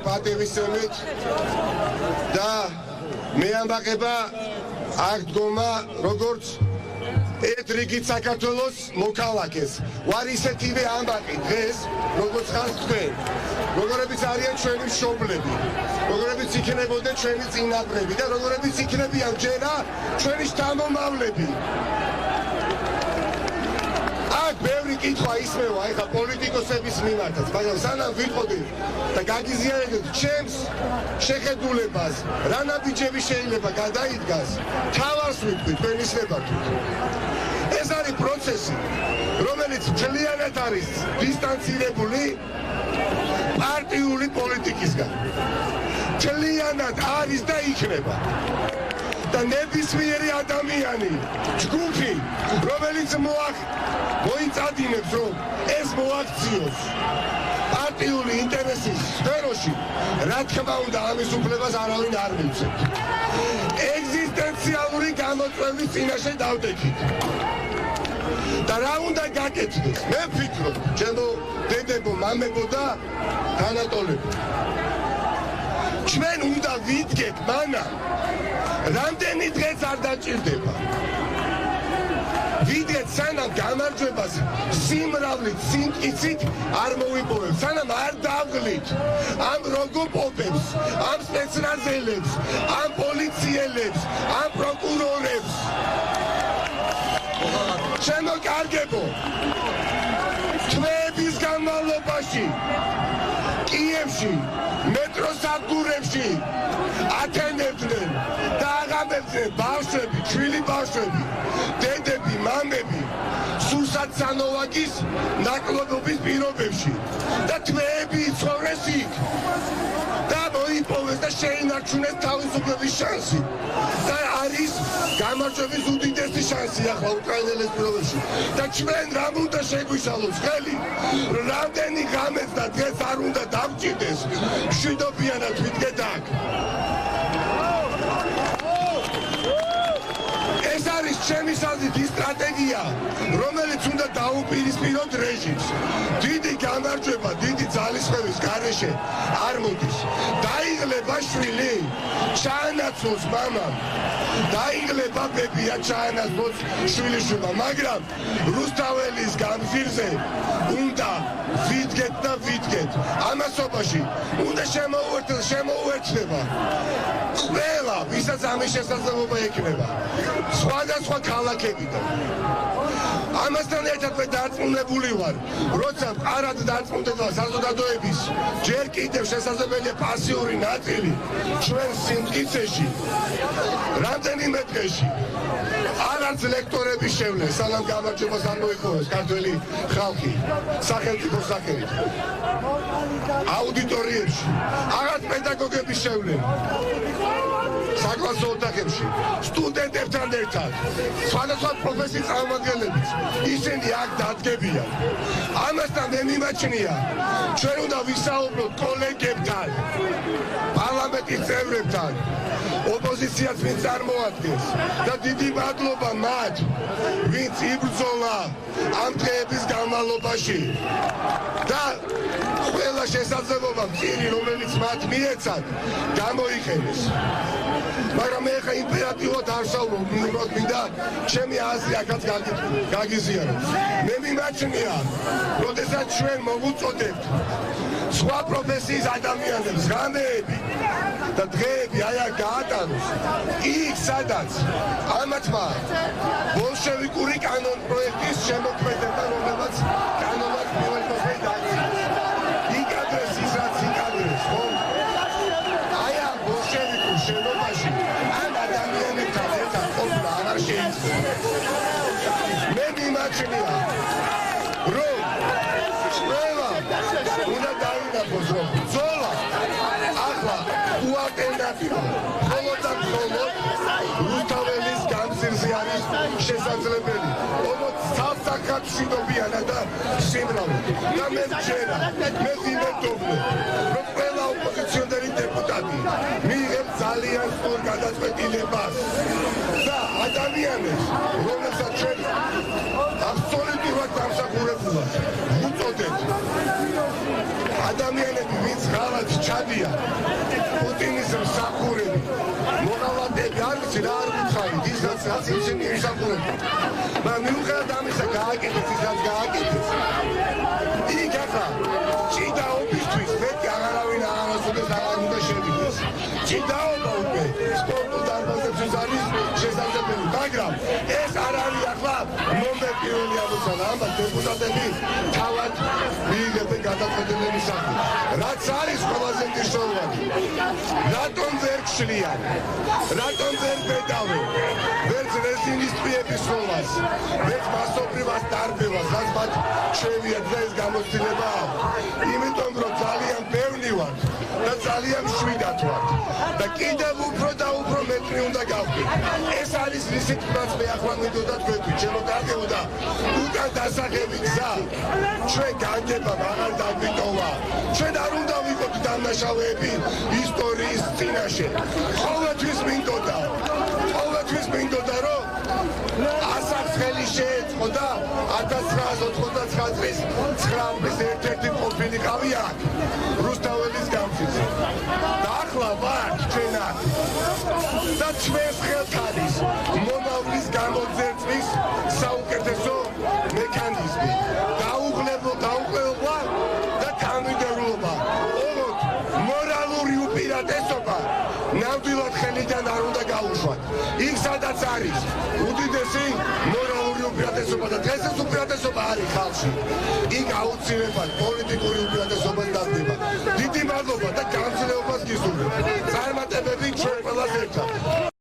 პატივისცემით და მე ამბაღება აქ დგომა როგორც ერთ რიგით საქართველოს მოქალაქეს. ვარ ისეთივე ამბაყი დღეს, როგორც ხართ თქვენ, როგორებიც არიან ჩვენი მშობლები, როგორებიც იქნებოდნენ ჩვენი წინაპრები და როგორებიც იქნებიან ჯერა ჩვენი შთამომავლები. აქ ბევრი კითხვა ისმევა ეხლა პოლიტიკოსების მიმართაც, მაგრამ სანამ ვიტყოდი და გაგიზიარებთ ჩემს შეხედულებას, რა ნაბიჯები შეიძლება გადაიდგას, თავარს ვიტყვი თქვენ ისმევართ. ეს არის პროცესი, რომელიც ძალიანად არის დისტანცირებული პარტიული პოლიტიკისგან. ძალიანად არის და იქნება. და ნებისმიერი ადამიანი, ჯგუფი, რომელიც მოიწადინებს, რომ ეს მოაქციოს პარტიული ინტერესის სფეროში, რა თქმა უნდა, ამის უფლებას არავინ არ მივცემთ. ეგზისტენციალური გამოწვევის წინაშე დავდექით. და რა უნდა გაკეთდეს? მე ვფიქრობ, ჩემო დედებო, მამებო და თანატოლებო. ჩვენ უნდა ვიდგეთ მანამ, რამდენი დღეც არ დაჭირდება. ვიდგეთ სანამ გამარჯვებას სიმრავლით, სიმტკიცით არ მოვიპოვებთ, სანამ არ დავღლით ამ როგოპოპებს, ამ სპეცნაზელებს, ამ პოლიციელებს, ამ პროკურორებს. ჩემო კარგებო, თვეების განმავლობაში კიევში, მეტროსადგურებში ათენებდნენ და აღამებდნენ ბავშვები, ჩვილი ბავშვები, დედები, მამები, სუსად სანოვაკის ნაკლობობის პირობებში და თვეები იცხოვრეს იქ და მოიპოვეს და შეინარჩუნეს თავისუფლების შანსი და არის გამარჯვების უდიდესი შანსი ახლა უკრაინელების პირობებში და ჩვენ რამ უნდა შეგვიშალოს ხელი, რამდენი ღამეს და დღეს არ უნდა დავჭირდეს მშვიდობიანად ვიდგეთ აქ. ეს არის ჩემი აზრით ის სტრატეგია, რომელიც უნდა დაუპირისპიროთ რეჟიმს. დიდი გამარჯვება, დიდი ძალისხმევის გარეშე არ მოდის. დაიღლება შვილი, ჩაანაცვლოს მამამ, დაიღლება ბებია, ჩაანაცვლოს შვილიშვილმა, მაგრამ რუსთაველის გამზირზე უნდა ვიდგეთ და ვიდგეთ. ამასობაში უნდა შემოუერთდება ყველა, ვისაც ამის შესაძლებლობა ექნება, სხვადასხვა ქალაქებიდან. ამასთან ერთად მე დარწმუნებული ვარ, როცა მყარად დარწმუნდება საზოგადოების ჯერ კიდევ შესაძლებელია პასიური ნაწილი ჩვენ სიმტკიცეში, რამდენიმე დღეში არც ლექტორების შევლენ, სანამ გამარჯვებას არ მოიპოვეს ქართველი ხალხი სახელმწიფოს სახელით. აუდიტორიებში აღარ პედაგოგების შევლენ საკლასო ოთახებში, სტუდენტებთან ერთად, სხვადასხვა პროფესიის წარმომადგენლებიც, ისინი აქ დადგებიან. ამასთან მე მიმაჩნია, ჩვენ უნდა ვისაუბროთ კოლეგებთან, პარლამენტის წევრებთან, ოპოზიციაც ვინც წარმოადგენს და დიდი მადლობა მათ, ვინც იბრძოლა ამ დღეების განმავლობაში და ყველა შესაძლებლობა მწირი, რომელიც მათ მიეცათ, გამოიყენეს. მაგრამ მე ხა იმპერატივად არ ვსაუბრობ, უბრალოდ მინდა ჩემი აზრი აქაც გაგიზიარო. მე მიმაჩნია, როდესაც ჩვენ მოვუწოდებთ სხვა პროფესიის ადამიანებს ღამეები და დღეები აი აქ გაატაროს, იქ სადაც ამათმა ბოლშევიკური კანონ პროექტის შემოქმედება, რომელსაც კანონად პირველ დღეს დაიწყო. იკადრეს ის რაც იკადრეს, ხო? აი ამ ბოლშევიკურ შენობაში ამ ადამიანებთან ერთად ყოფნა აღარ შეიძლება. მე მიმაჩნია, რომ ყველა უნდა დაინახოს, რომ ბრძოლა ახლა უალტერნატივა მხოლოდ და მხოლოდ რუსთაველის გამზირზე არის შესაძლებელი. ოღონდ სასახად მშვიდობიანად და სიმრავლით. და მე ვჯერა, მე ვიმედოვნე, რომ ყველა ოპოზიციონერი დეპუტატი მიიღებს ძალიან სწორ გადაწყვეტილებას და ადამიანებს, რომელსაც ჩვენ აბსოლუტურად დამსახურებულად ვუწოდებთ. ადამიანები, ვინც ღალატ ჩადიან, პუტინის მსახურები, მოღალატეები, არის რა არ უცხაით, ის რაც ისინი ისახურებენ. მაგრამ მიუხედავად ამისა გააკეთეს ის რაც გააკეთეს. იქ ახლა ჭიდაობისთვის მეტი აღარავინ აღარასოდეს აღარ უნდა შევიდეს. ჭიდაობა უკვე სპორტულ დარბაზებში არის შესაძლებელი, მაგრამ ეს არ არის ახლა ნომერ პირველი ამოცანა. ამბობ დეპუტატები თავად მიიღებენ გადაწყვეტილების სახით. რაც არის ყველაზე მნიშვნელოვანი. რატომ ვერ გშლიან? რატომ ვერ ბედავენ? ვერც რეზინის ტყიების სროლას, ვერც მასობრივად დარბევას, რაც მათ შევიათ და ეს გამოცდილება. იმიტომ რომ ძალიან ბევრი ვართ და ძალიან შვიდად ვართ და კიდევ უფრო და უფრო მეტი უნდა გავხდით. ეს არის რისი თქმაც მე ახლა მინდოდა თქვენთვის, ჩემო კარგებო და უკან დასახები გზა. ჩვენ განგება აღარ დაგვიტოვა. ჩვენ არ უნდა ვიყოთ დამნაშავეები ისტორიის წინაშე. ყოველთვის მინდოდა რომ ასაკს ხელი შეეწყო და 1989 წლის 9 მის ერთ-ერთი ყოფილი ყავია რუსთაველის გამზიზე. და ახლა ვართ ჩვენ აქ და ჩვენს ხელთ არის მომავლის გამოძერწვის საუკეთესო მექანიზმი. დაუღლება და თანმიმდევრულობა. ოღონდ მორალური უპირატესობა ნამდვილად ხელიდან არ უნდა გაუშვათ. იქ სადაც არის უდიდესი მორალური უპირატესობა და დღეს ეს უპირატესობა არის ხალხში. იქ აუცილებლად პოლიტიკური უპირატესობა დადგება. დიდი მადლობა და გამძლეობას გისურვებ. წარმატებები ჩვენ ყველას ერთად.